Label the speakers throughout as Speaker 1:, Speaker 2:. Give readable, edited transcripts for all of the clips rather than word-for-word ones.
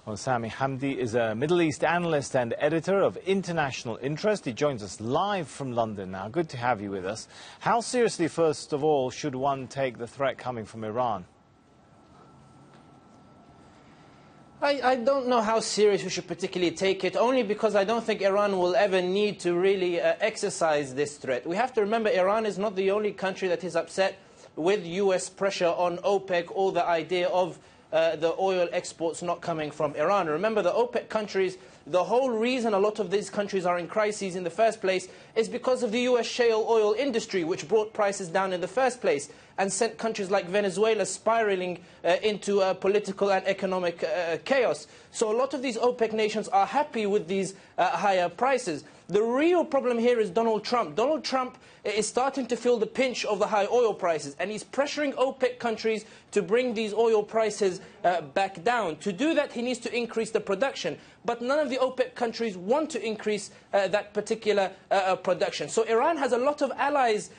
Speaker 1: Well, Sami Hamdi is a Middle East analyst and editor of International Interest. He joins us live from London now. Good to have you with us. How seriously, first of all, should one take the threat coming from Iran?
Speaker 2: I don't know how serious we should particularly take it, only because I don't think Iran will ever need to really exercise this threat. We have to remember Iran is not the only country that is upset with US pressure on OPEC or the idea of the oil exports not coming from Iran. Remember, the OPEC countries, the whole reason a lot of these countries are in crises in the first place is because of the US shale oil industry, which brought prices down in the first place and sent countries like Venezuela spiraling into political and economic chaos. So a lot of these OPEC nations are happy with these higher prices. The real problem here is Donald Trump. Donald Trump is starting to feel the pinch of the high oil prices, and he's pressuring OPEC countries to bring these oil prices back down. To do that, he needs to increase the production. But none of the OPEC countries want to increase that particular production. So Iran has a lot of allies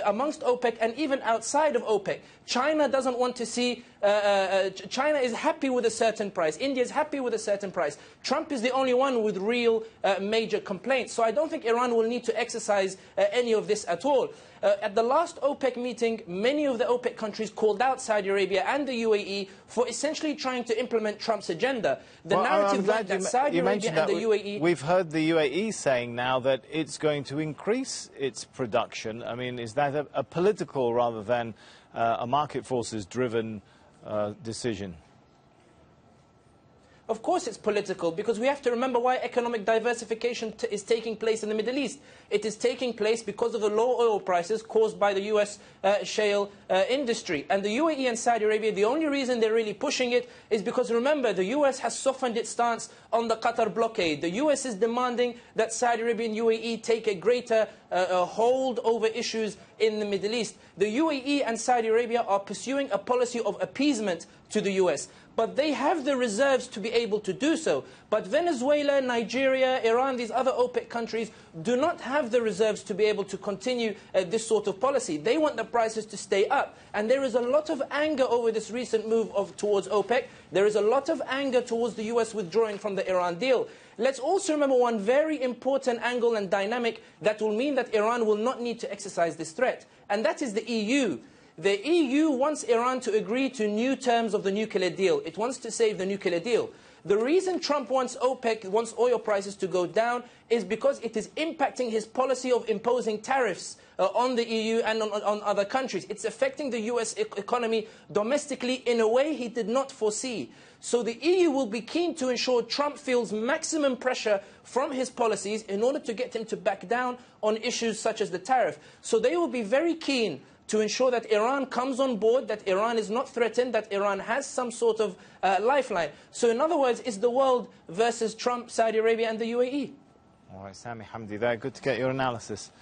Speaker 2: amongst OPEC and even outside of OPEC. China doesn't want to see, China is happy with a certain price. India is happy with a certain price. Trump is the only one with real major complaints. So I don't think Iran will need to exercise any of this at all. At the last OPEC meeting, many of the OPEC countries called out Saudi Arabia and the UAE for essentially trying to implement Trump's agenda. The narrative that Saudi Arabia and the UAE...
Speaker 1: We've heard the UAE saying now that it's going to increase its production. I mean, is that a political rather than a market forces-driven decision?
Speaker 2: Of course it's political, because we have to remember why economic diversification is taking place in the Middle East. It is taking place because of the low oil prices caused by the US shale industry. And the UAE and Saudi Arabia, the only reason they're really pushing it is because, remember, the US has softened its stance on the Qatar blockade. The US is demanding that Saudi Arabia and UAE take a greater hold over issues in the Middle East. The UAE and Saudi Arabia are pursuing a policy of appeasement to the US. But they have the reserves to be able to do so. But Venezuela, Nigeria, Iran, these other OPEC countries do not have the reserves to be able to continue this sort of policy. They want the prices to stay up. And there is a lot of anger over this recent move towards OPEC. There is a lot of anger towards the US withdrawing from the Iran deal. Let's also remember one very important angle and dynamic that will mean that Iran will not need to exercise this threat. And that is the EU. The EU wants Iran to agree to new terms of the nuclear deal. It wants to save the nuclear deal. The reason Trump wants OPEC, wants oil prices to go down, is because it is impacting his policy of imposing tariffs on the EU and on other countries. It's affecting the US economy domestically in a way he did not foresee. So the EU will be keen to ensure Trump feels maximum pressure from his policies in order to get him to back down on issues such as the tariff. So they will be very keen to ensure that Iran comes on board, that Iran is not threatened, that Iran has some sort of lifeline. So in other words, it's the world versus Trump, Saudi Arabia and the UAE.
Speaker 1: All right, Sami Hamdi there. Good to get your analysis.